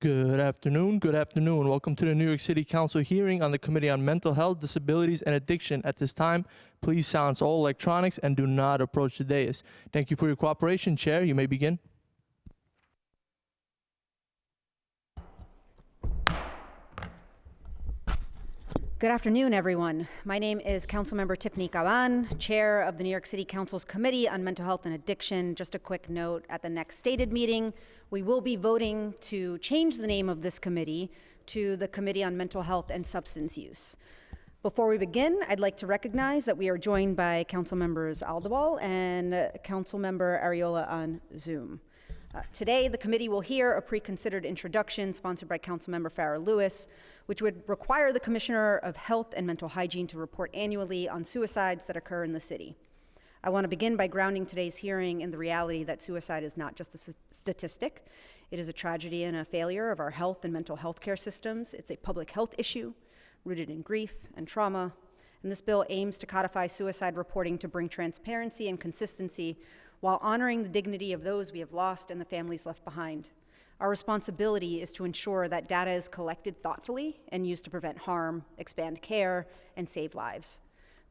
Good afternoon. Good afternoon. Welcome to the New York City Council hearing on the Committee on Mental Health, Disabilities, and Addiction. At this time, please silence all electronics and do not approach the dais. Thank you for your cooperation. Chair, you may begin. Good afternoon, everyone. My name is Councilmember Tiffany Caban, Chair of the New York City Council's Committee on Mental Health and Addiction. Just a quick note, at the next stated meeting, we will be voting to change the name of this committee to the Committee on Mental Health and Substance Use. Before we begin, I'd like to recognize that we are joined by Council Members Aldebal and Councilmember Ariola on Zoom. Today, the committee will hear a pre-considered introduction sponsored by Councilmember Farah Lewis, which would require the Commissioner of Health and Mental Hygiene to report annually on suicides that occur in the city. I want to begin by grounding today's hearing in the reality that suicide is not just a statistic. It is a tragedy and a failure of our health and mental health care systems. It's a public health issue rooted in grief and trauma. And this bill aims to codify suicide reporting to bring transparency and consistency while honoring the dignity of those we have lost and the families left behind. Our responsibility is to ensure that data is collected thoughtfully and used to prevent harm, expand care, and save lives.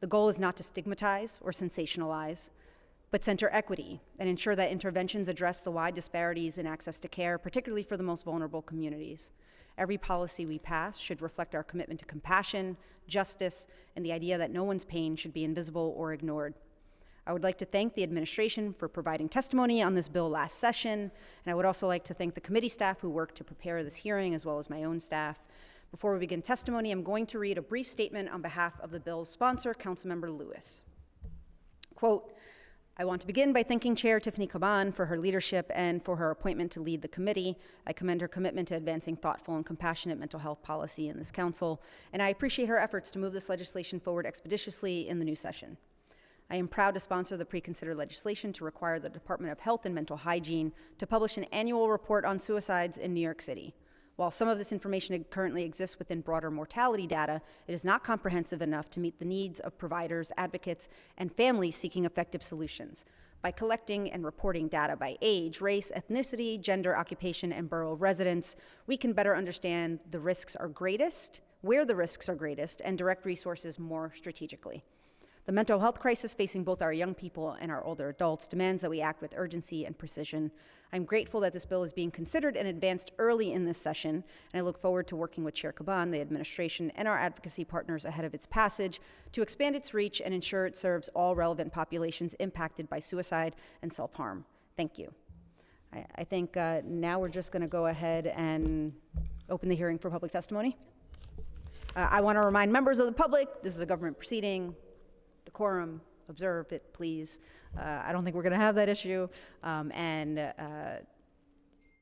The goal is not to stigmatize or sensationalize, but center equity and ensure that interventions address the wide disparities in access to care, particularly for the most vulnerable communities. Every policy we pass should reflect our commitment to compassion, justice, and the idea that no one's pain should be invisible or ignored. I would like to thank the administration for providing testimony on this bill last session, and I would also like to thank the committee staff who worked to prepare this hearing, as well as my own staff. Before we begin testimony, I'm going to read a brief statement on behalf of the bill's sponsor, Councilmember Lewis. Quote, I want to begin by thanking Chair Tiffany Caban for her leadership and for her appointment to lead the committee. I commend her commitment to advancing thoughtful and compassionate mental health policy in this council, and I appreciate her efforts to move this legislation forward expeditiously in the new session. I am proud to sponsor the pre-considered legislation to require the Department of Health and Mental Hygiene to publish an annual report on suicides in New York City. While some of this information currently exists within broader mortality data, it is not comprehensive enough to meet the needs of providers, advocates, and families seeking effective solutions. By collecting and reporting data by age, race, ethnicity, gender, occupation, and borough of residence, we can better understand the risks are greatest, where the risks are greatest, and direct resources more strategically. The mental health crisis facing both our young people and our older adults demands that we act with urgency and precision. I'm grateful that this bill is being considered and advanced early in this session, and I look forward to working with Chair Caban, the administration, and our advocacy partners ahead of its passage to expand its reach and ensure it serves all relevant populations impacted by suicide and self-harm. Thank you. I think now we're just going to go ahead and open the hearing for public testimony. I want to remind members of the public, this is a government proceeding. Decorum, observe it, please. I don't think we're going to have that issue. The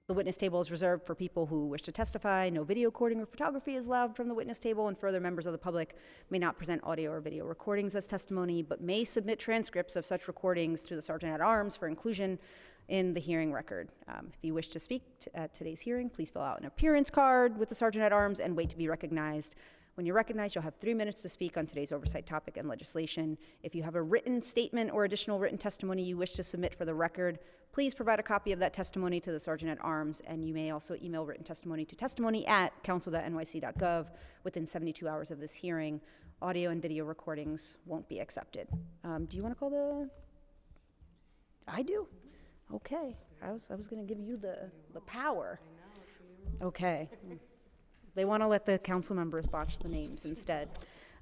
witness table is reserved for people who wish to testify. No video recording or photography is allowed from the witness table, and further, members of the public may not present audio or video recordings as testimony, but may submit transcripts of such recordings to the Sergeant-at-Arms for inclusion in the hearing record. If you wish to speak at today's hearing, please fill out an appearance card with the Sergeant-at-Arms and wait to be recognized. When you're recognized, you'll have 3 minutes to speak on today's oversight topic and legislation. If you have a written statement or additional written testimony you wish to submit for the record, please provide a copy of that testimony to the Sergeant-at-Arms, and you may also email written testimony to testimony@council.nyc.gov within 72 hours of this hearing. Audio and video recordings won't be accepted. Do you want to call the... I do? Okay. I was going to give you the power. Okay. They want to let the council members botch the names instead.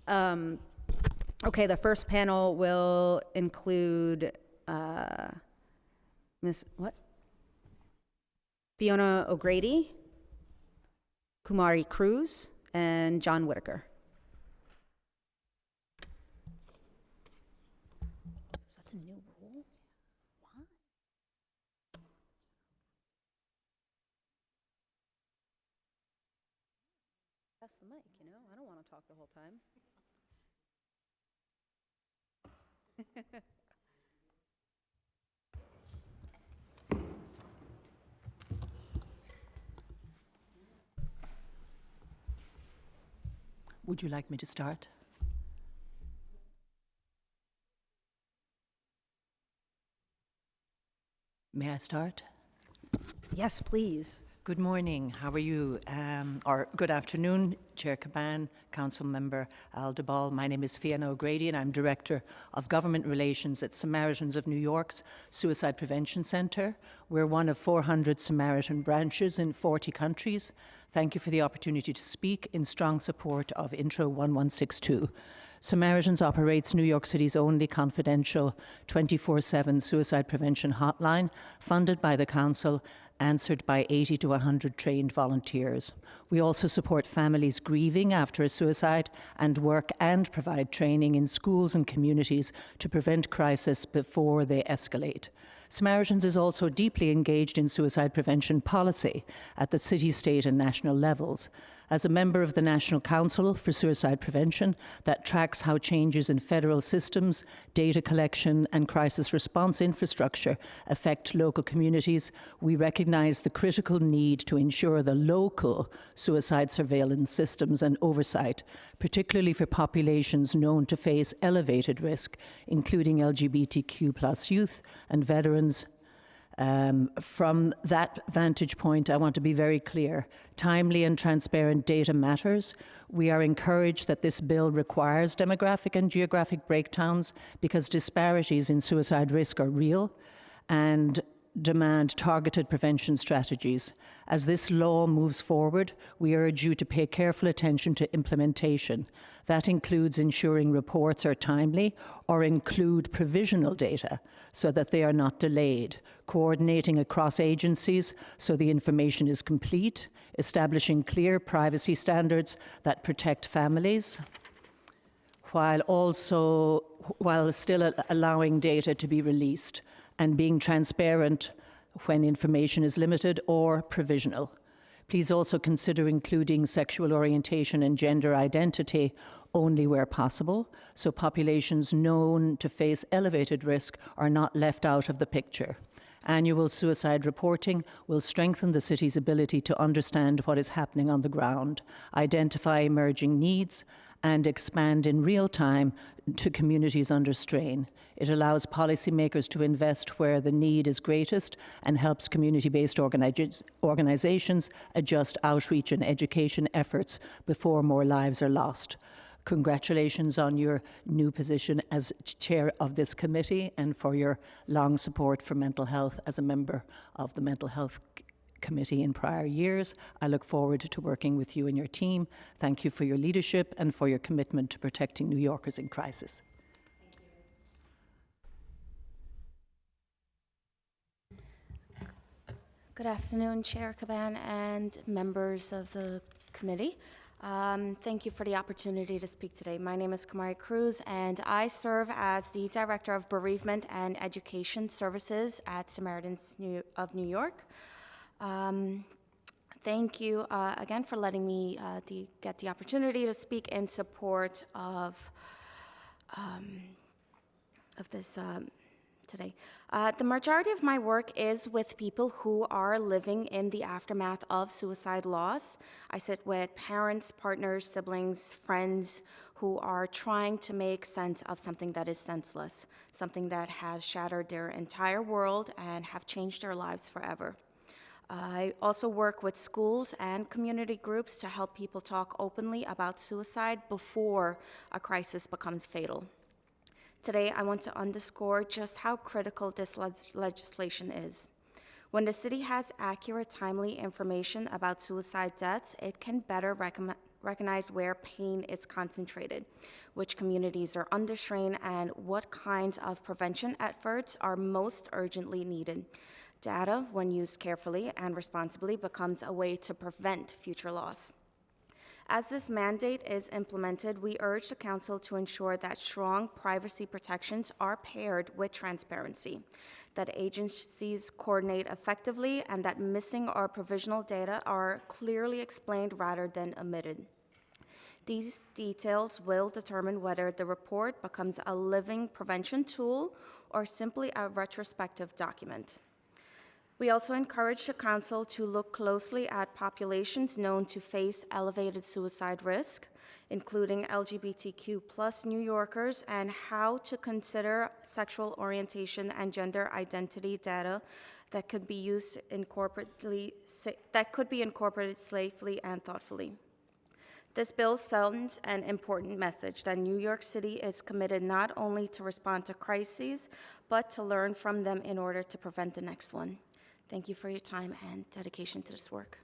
Okay, the first panel will include Fiona O'Grady, Kumari Cruz, and John Whitaker. So that's a new rule? Why? Pass the mic, you know? I don't want to talk the whole time. Would you like me to start? May I start? Yes, please. Good morning. How are you? Or good afternoon, Chair Caban, Council Member Aldebal. My name is Fiona O'Grady, and I'm Director of Government Relations at Samaritans of New York's Suicide Prevention Centre. We're one of 400 Samaritan branches in 40 countries. Thank you for the opportunity to speak in strong support of Intro 1162. Samaritans operates New York City's only confidential 24/7 suicide prevention hotline, funded by the Council, answered by 80 to 100 trained volunteers. We also support families grieving after a suicide and work and provide training in schools and communities to prevent crisis before they escalate. Samaritans is also deeply engaged in suicide prevention policy at the city, state, and national levels. As a member of the National Council for Suicide Prevention that tracks how changes in federal systems, data collection, and crisis response infrastructure affect local communities, we recognize the critical need to ensure the local suicide surveillance systems and oversight, particularly for populations known to face elevated risk, including LGBTQ+ youth and veterans. From that vantage point, I want to be very clear. Timely and transparent data matters. We are encouraged that this bill requires demographic and geographic breakdowns because disparities in suicide risk are real and demand targeted prevention strategies. As this law moves forward, we urge you to pay careful attention to implementation. That includes ensuring reports are timely or include provisional data so that they are not delayed, coordinating across agencies so the information is complete, establishing clear privacy standards that protect families, while still allowing data to be released, and being transparent when information is limited or provisional. Please also consider including sexual orientation and gender identity only where possible, so populations known to face elevated risk are not left out of the picture. Annual suicide reporting will strengthen the city's ability to understand what is happening on the ground, identify emerging needs, and expand in real time to communities under strain. It allows policymakers to invest where the need is greatest and helps community-based organizations adjust outreach and education efforts before more lives are lost. Congratulations on your new position as chair of this committee and for your long support for mental health as a member of the Mental Health Committee in prior years. I look forward to working with you and your team. Thank you for your leadership and for your commitment to protecting New Yorkers in crisis. Good afternoon, Chair Caban and members of the committee. Thank you for the opportunity to speak today. My name is Kamari Cruz, and I serve as the Director of Bereavement and Education Services at Samaritans of New York. Thank you again for letting me get the opportunity to speak in support of this today. The majority of my work is with people who are living in the aftermath of suicide loss. I sit with parents, partners, siblings, friends who are trying to make sense of something that is senseless, something that has shattered their entire world and have changed their lives forever. I also work with schools and community groups to help people talk openly about suicide before a crisis becomes fatal. Today, I want to underscore just how critical this legislation is. When the city has accurate, timely information about suicide deaths, it can better recognize where pain is concentrated, which communities are under strain, and what kinds of prevention efforts are most urgently needed. Data, when used carefully and responsibly, becomes a way to prevent future loss. As this mandate is implemented, we urge the Council to ensure that strong privacy protections are paired with transparency, that agencies coordinate effectively, and that missing or provisional data are clearly explained rather than omitted. These details will determine whether the report becomes a living prevention tool or simply a retrospective document. We also encourage the Council to look closely at populations known to face elevated suicide risk, including LGBTQ+ New Yorkers, and how to consider sexual orientation and gender identity data that could be incorporated safely and thoughtfully. This bill sends an important message that New York City is committed not only to respond to crises, but to learn from them in order to prevent the next one. Thank you for your time and dedication to this work.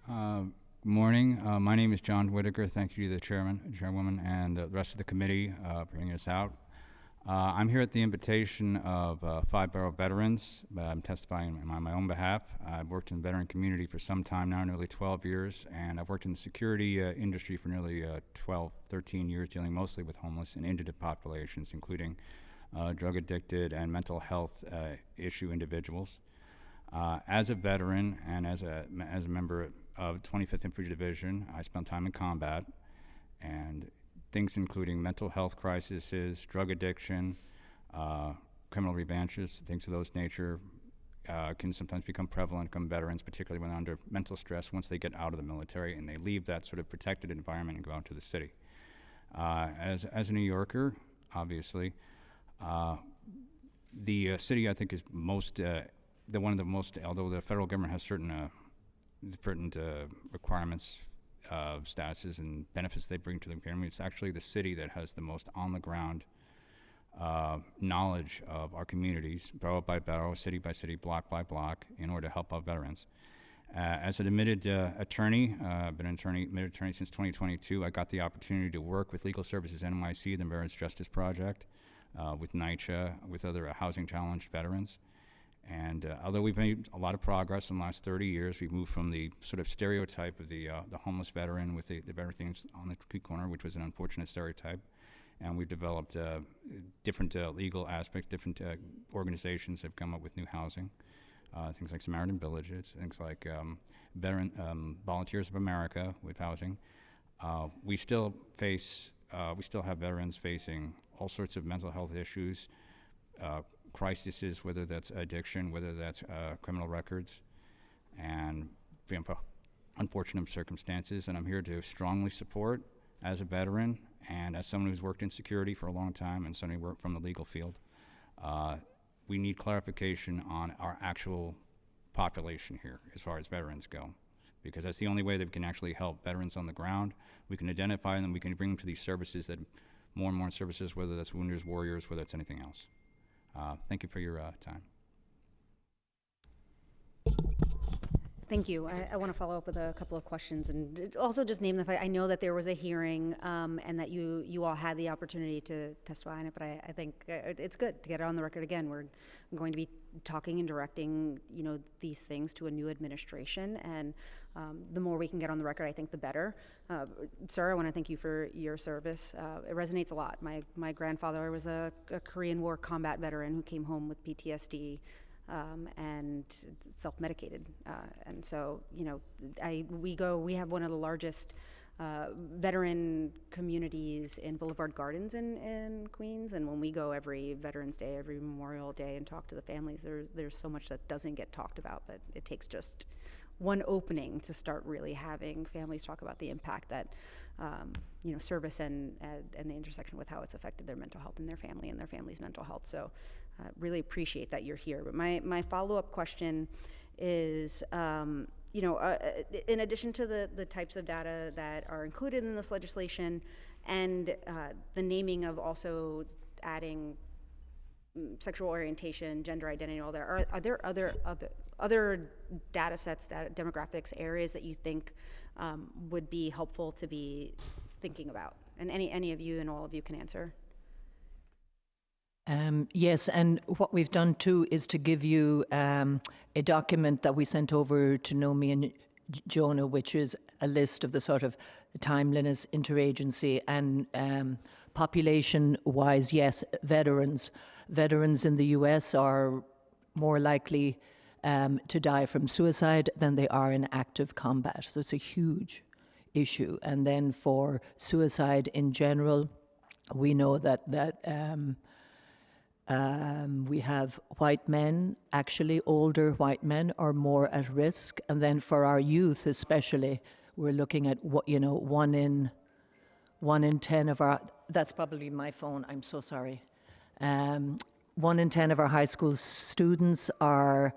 Good morning. My name is John Whitaker. Thank you to the chairwoman, and the rest of the committee for bringing us out. I'm here at the invitation of 5 Borough veterans. I'm testifying on my own behalf. I've worked in the veteran community for some time now, nearly 12 years, and I've worked in the security industry for nearly 12, 13 years, dealing mostly with homeless and indigent populations, including drug addicted and mental health issue individuals. As a veteran and as a member of 25th Infantry Division, I spent time in combat, and things including mental health crises, drug addiction, criminal revanches, things of those nature can sometimes become prevalent among veterans, particularly when under mental stress once they get out of the military and they leave that sort of protected environment and go out to the city. As a New Yorker, obviously, the city I think is most one of the most, although the federal government has certain requirements of statuses and benefits they bring to the community, it's actually the city that has the most on-the-ground knowledge of our communities, borough by borough, city by city, block by block, in order to help out veterans. As an admitted attorney, I've been an admitted attorney since 2022. I got the opportunity to work with Legal Services NYC, the Veterans Justice Project, with NYCHA, with other housing challenged veterans. And although we've made a lot of progress in the last 30 years, we've moved from the sort of stereotype of the homeless veteran with the everything's on the street corner, which was an unfortunate stereotype, and we've developed different legal aspects. Different organizations have come up with new housing, things like Samaritan Villages, things like Volunteers of America with housing. We still have veterans facing all sorts of mental health issues, crises, whether that's addiction, whether that's criminal records, and unfortunate circumstances. And I'm here to strongly support, as a veteran and as someone who's worked in security for a long time and someone who worked from the legal field, we need clarification on our actual population here as far as veterans go, because that's the only way that we can actually help veterans on the ground. We can identify them, we can bring them to these services, that more and more services, whether that's Wounders, Warriors, whether that's anything else. Thank you for your time. Thank you. I want to follow up with a couple of questions and also just name the fact. I know that there was a hearing and that you all had the opportunity to testify on it, but I think it's good to get it on the record again. We're going to be talking and directing, these things to a new administration, and the more we can get on the record, I think the better. Sir, I want to thank you for your service. It resonates a lot. My grandfather was a Korean War combat veteran who came home with PTSD. And self-medicated, and so we have one of the largest veteran communities in Boulevard Gardens in Queens, and when we go every Veterans Day, every Memorial Day, and talk to the families, there's so much that doesn't get talked about, but it takes just one opening to start really having families talk about the impact that service and the intersection with how it's affected their mental health and their family and their family's mental health. So really appreciate that you're here. But my follow-up question is, in addition to the types of data that are included in this legislation and the naming of also adding sexual orientation, gender identity, all that, are there other data sets, demographics, areas that you think would be helpful to be thinking about? And any of you and all of you can answer. Yes, and what we've done too is to give you a document that we sent over to Nomi and Jonah, which is a list of the sort of timeliness, interagency, and population-wise, yes, veterans. Veterans in the US are more likely to die from suicide than they are in active combat. So it's a huge issue. And then for suicide in general, we know that we have white men, actually older white men are more at risk. And then for our youth especially, we're looking at 1 in 10 of our That's probably my phone. I'm so sorry. 1 in 10 of our high school students are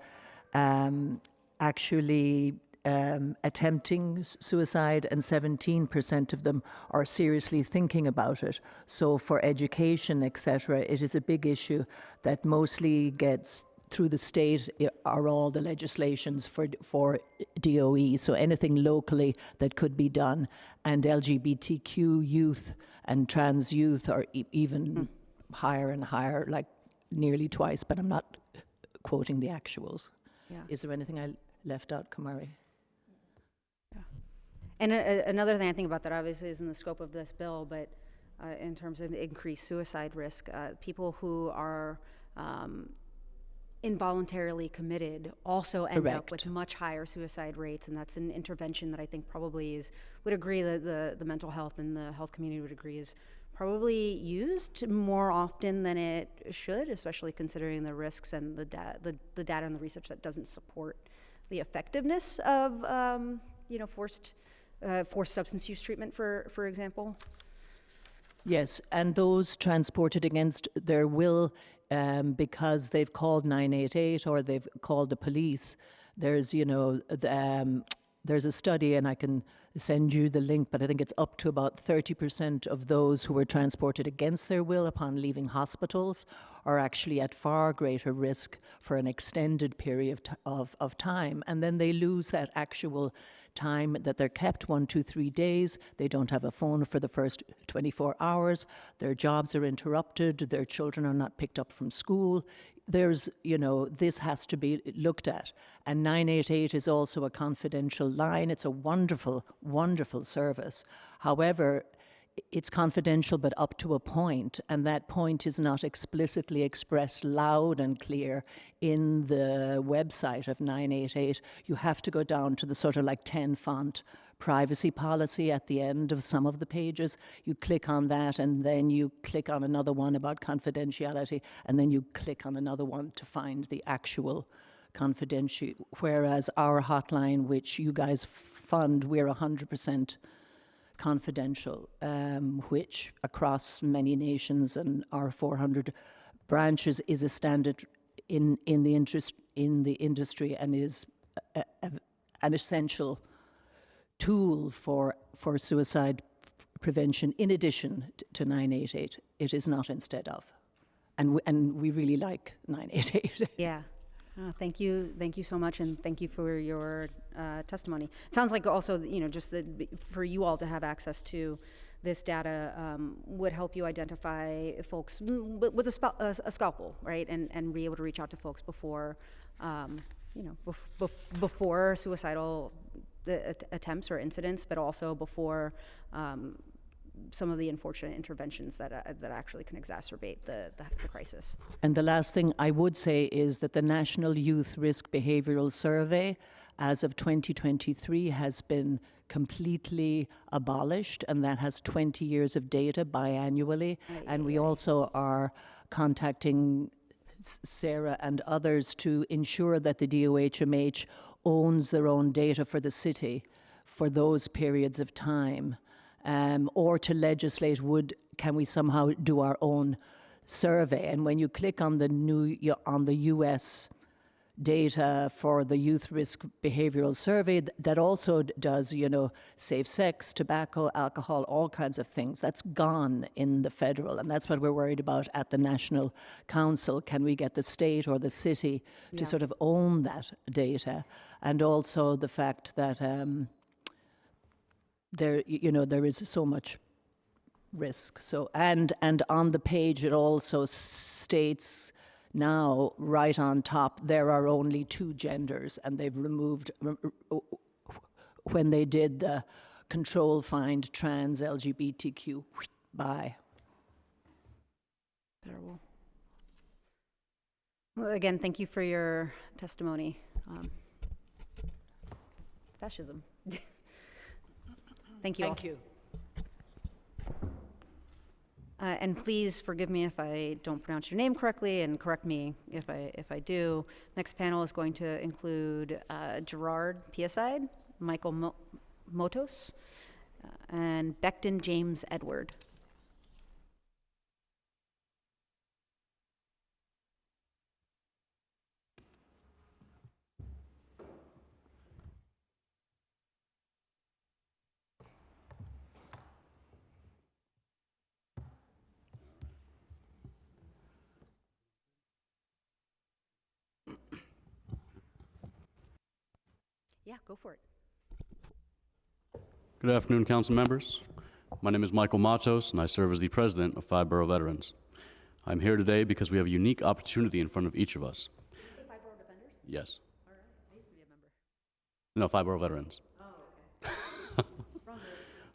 actually attempting suicide, and 17% of them are seriously thinking about it. So for education, etc., it is a big issue that mostly gets through the state are all the legislations for DOE, so anything locally that could be done. And LGBTQ youth and trans youth are even higher and higher, like nearly twice, but I'm not quoting the actuals. Yeah. Is there anything I left out, Kamari? And another thing I think about that obviously is in the scope of this bill, but in terms of increased suicide risk, people who are involuntarily committed also end up with much higher suicide rates, and that's an intervention that I think probably would agree that the mental health and the health community would agree is probably used more often than it should, especially considering the risks and the data and the research that doesn't support the effectiveness of forced substance use treatment, for example. Yes, and those transported against their will because they've called 988 or they've called the police. There's, there's a study, and I can send you the link, but I think it's up to about 30% of those who were transported against their will upon leaving hospitals are actually at far greater risk for an extended period of time. And then they lose that actual time that they're kept, 1, 2, 3 days. They don't have a phone for the first 24 hours. Their jobs are interrupted. Their children are not picked up from school. There's, this has to be looked at. And 988 is also a confidential line. It's a wonderful, wonderful service. However, it's confidential, but up to a point, and that point is not explicitly expressed loud and clear in the website of 988. You have to go down to the sort of like 10 font privacy policy at the end of some of the pages. You click on that, and then you click on another one about confidentiality, and then you click on another one to find the actual confidential. Whereas our hotline, which you guys fund, we're 100% confidential, which across many nations and our 400 branches is a standard in the industry and is an essential tool for suicide prevention in addition to 988. It is not instead of. And we really like 988. Yeah. Thank you so much, and thank you for your testimony. It sounds like also, just for you all to have access to this data would help you identify folks with a scalpel, right? And be able to reach out to folks before, before suicidal attempts or incidents, but also before some of the unfortunate interventions that actually can exacerbate the crisis. And the last thing I would say is that the National Youth Risk Behavioural Survey, as of 2023, has been completely abolished, and that has 20 years of data biannually. And we also are contacting Sarah and others to ensure that the DOHMH owns their own data for the city for those periods of time. Or to legislate, can we somehow do our own survey? And when you click on the US data for the Youth Risk Behavioural Survey, that also does, safe sex, tobacco, alcohol, all kinds of things. That's gone in the federal, and that's what we're worried about at the National Council. Can we get the state or the city to sort of own that data? And also the fact that there is so much risk. So and on the page it also states now right on top there are only 2 genders, and they've removed when they did the control find trans LGBTQ bi. Terrible. Well, again, thank you for your testimony. Fascism. Thank you all. Thank you. And please forgive me if I don't pronounce your name correctly, and correct me if I do. Next panel is going to include Gerard Piaside, Michael Motos, and Becton James Edward. Yeah, go for it. Good afternoon, council members. My name is Michael Matos, and I serve as the president of Five Borough Veterans. I'm here today because we have a unique opportunity in front of each of us. Did you say Five Borough Defenders? Yes. All right, I used to be a member. No, Five Borough Veterans. Oh, okay. Wrong group.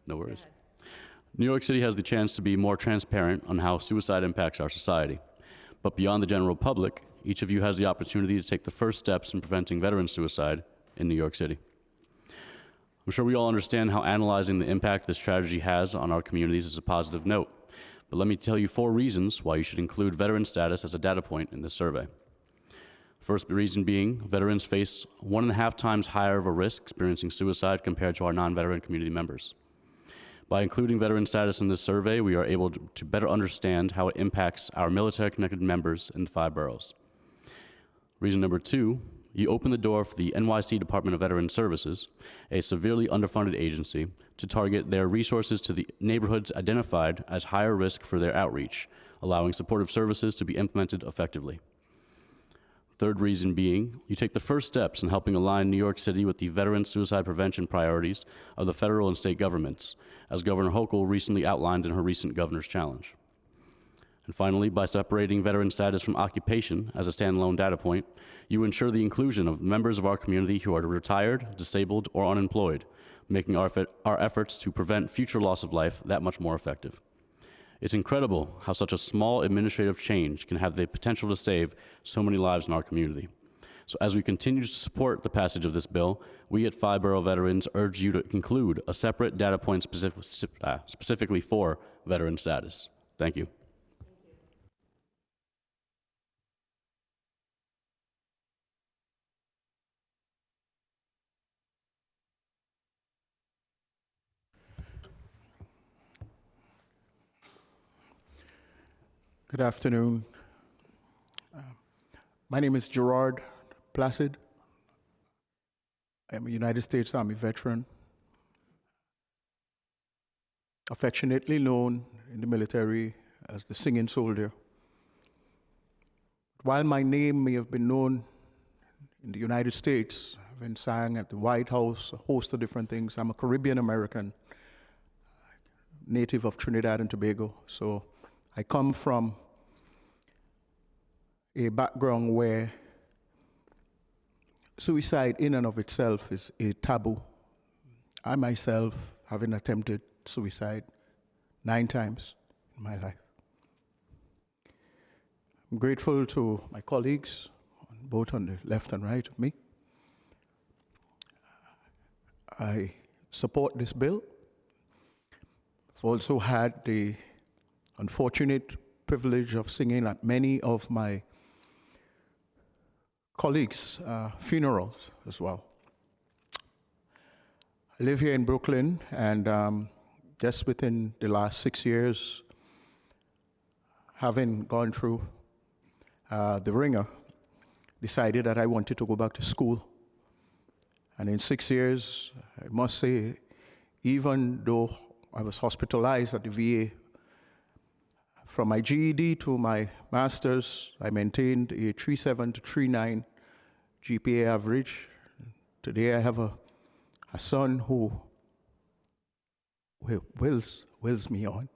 No Go worries. ahead. New York City has the chance to be more transparent on how suicide impacts our society. But beyond the general public, each of you has the opportunity to take the first steps in preventing veteran suicide in New York City. I'm sure we all understand how analyzing the impact this tragedy has on our communities is a positive note. But let me tell you 4 reasons why you should include veteran status as a data point in this survey. First reason being, veterans face 1.5 times higher of a risk experiencing suicide compared to our non-veteran community members. By including veteran status in this survey, we are able to better understand how it impacts our military-connected members in the 5 boroughs. Reason number 2, you open the door for the NYC Department of Veteran Services, a severely underfunded agency, to target their resources to the neighborhoods identified as higher risk for their outreach, allowing supportive services to be implemented effectively. Third reason being, you take the first steps in helping align New York City with the veteran suicide prevention priorities of the federal and state governments, as Governor Hochul recently outlined in her recent Governor's Challenge. And finally, by separating veteran status from occupation as a standalone data point, you ensure the inclusion of members of our community who are retired, disabled, or unemployed, making our efforts to prevent future loss of life that much more effective. It's incredible how such a small administrative change can have the potential to save so many lives in our community. So as we continue to support the passage of this bill, we at Five Borough Veterans urge you to include a separate data point specifically for veteran status. Thank you. Good afternoon. My name is Gerard Placid. I am a United States Army veteran, affectionately known in the military as the Singing Soldier. While my name may have been known in the United States, I've been sang at the White House, a host of different things. I'm a Caribbean American, native of Trinidad and Tobago. So I come from a background where suicide in and of itself is a taboo. I myself, having attempted suicide 9 times in my life. I'm grateful to my colleagues, both on the left and right of me. I support this bill. I've also had the unfortunate privilege of singing at many of my colleagues' funerals as well. I live here in Brooklyn, and just within the last 6 years, having gone through the ringer, decided that I wanted to go back to school. And in 6 years, I must say, even though I was hospitalized at the VA, from my GED to my master's, I maintained a 3.7 to 3.9 GPA average. Today I have a son who wills me on.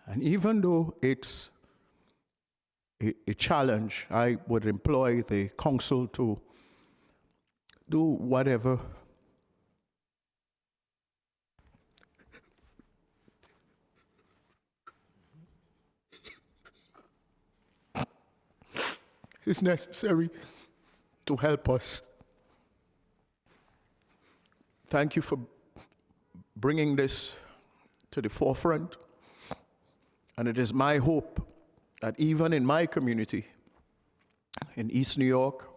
And even though it's a challenge, I would employ the council to do whatever is necessary to help us. Thank you for bringing this to the forefront. And it is my hope that even in my community, in East New York,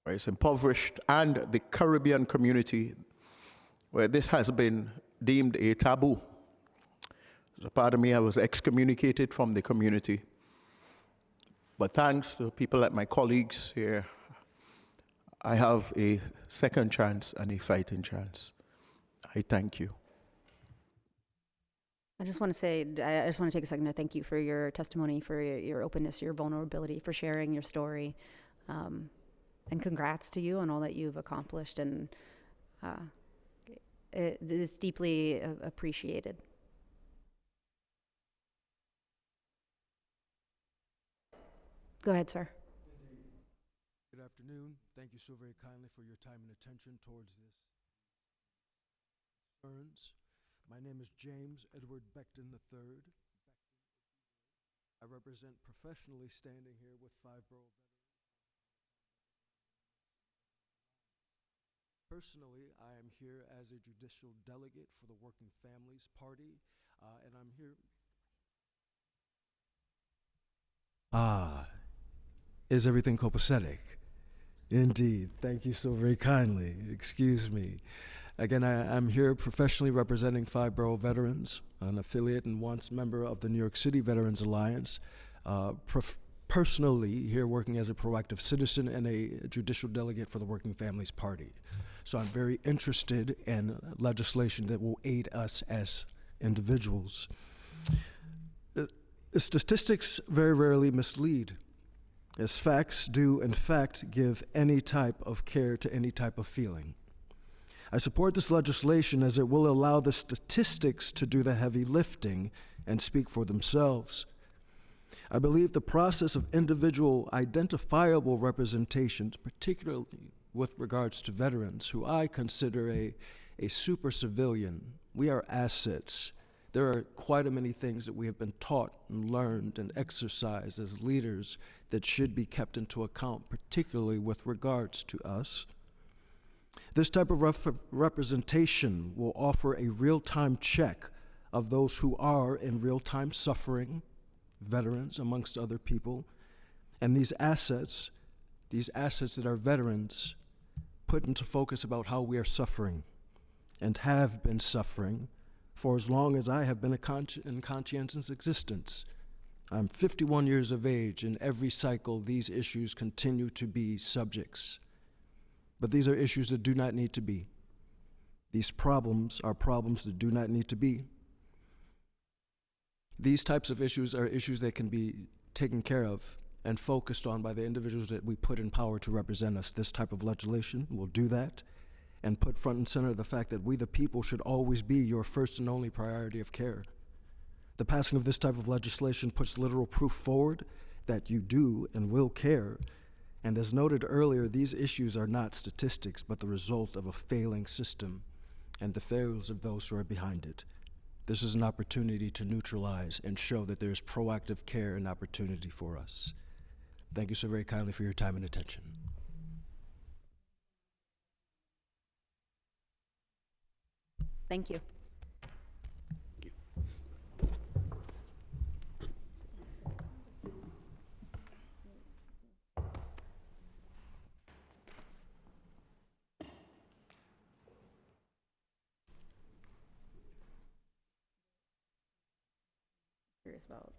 where it's impoverished, and the Caribbean community, where this has been deemed a taboo. As a part of me, I was excommunicated from the community. But thanks to people like my colleagues here, I have a second chance and a fighting chance. I thank you. I just want to say, I just want to take a second to thank you for your testimony, for your openness, your vulnerability, for sharing your story. And congrats to you on all that you've accomplished, and it is deeply appreciated. Go ahead, sir. Good afternoon. Thank you so very kindly for your time and attention towards this concerns. My name is James Edward Beckton III. I represent professionally standing here with 5 borough veterans. Personally, I am here as a judicial delegate for the Working Families Party, and I'm here. Is everything copacetic? Indeed. Thank you so very kindly. Excuse me. Again, I'm here professionally representing 5 borough veterans, an affiliate and once member of the New York City Veterans Alliance. Personally, here working as a proactive citizen and a judicial delegate for the Working Families Party. So I'm very interested in legislation that will aid us as individuals. Statistics very rarely mislead, as facts do in fact give any type of care to any type of feeling. I support this legislation as it will allow the statistics to do the heavy lifting and speak for themselves. I believe the process of individual identifiable representations, particularly with regards to veterans, who I consider a super civilian, we are assets. There are quite a many things that we have been taught and learned and exercised as leaders that should be kept into account, particularly with regards to us. This type of representation will offer a real-time check of those who are in real-time suffering, veterans amongst other people, and these assets that are veterans, put into focus about how we are suffering and have been suffering for as long as I have been in conscientious existence. I'm 51 years of age, and every cycle these issues continue to be subjects. But these are issues that do not need to be. These problems are problems that do not need to be. These types of issues are issues that can be taken care of and focused on by the individuals that we put in power to represent us. This type of legislation will do that and put front and center the fact that we the people should always be your first and only priority of care. The passing of this type of legislation puts literal proof forward that you do and will care. And as noted earlier, these issues are not statistics, but the result of a failing system and the failures of those who are behind it. This is an opportunity to neutralize and show that there is proactive care and opportunity for us. Thank you so very kindly for your time and attention. Thank you. Curious about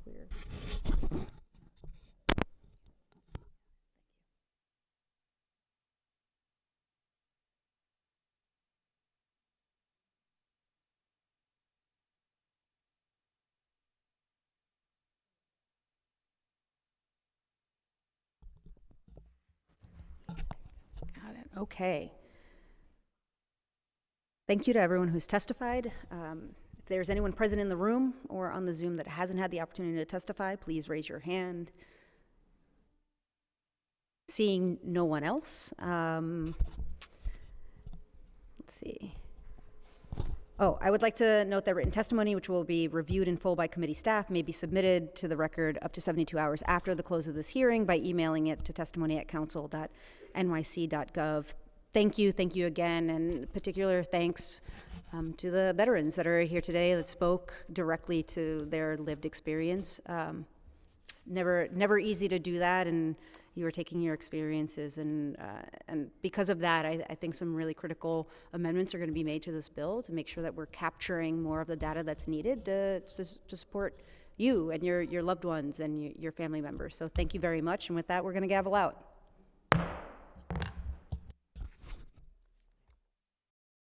clear. Got it. Okay. Thank you to everyone who's testified. If there's anyone present in the room or on the Zoom that hasn't had the opportunity to testify, please raise your hand. Seeing no one else, let's see. Oh, I would like to note that written testimony, which will be reviewed in full by committee staff, may be submitted to the record up to 72 hours after the close of this hearing by emailing it to testimony@council.nyc.gov. Thank you again, and particular thanks to the veterans that are here today that spoke directly to their lived experience. It's never easy to do that, and you are taking your experiences, and because of that, I think some really critical amendments are going to be made to this bill to make sure that we're capturing more of the data that's needed to support you and your loved ones and your family members. So thank you very much, and with that, we're going to gavel out.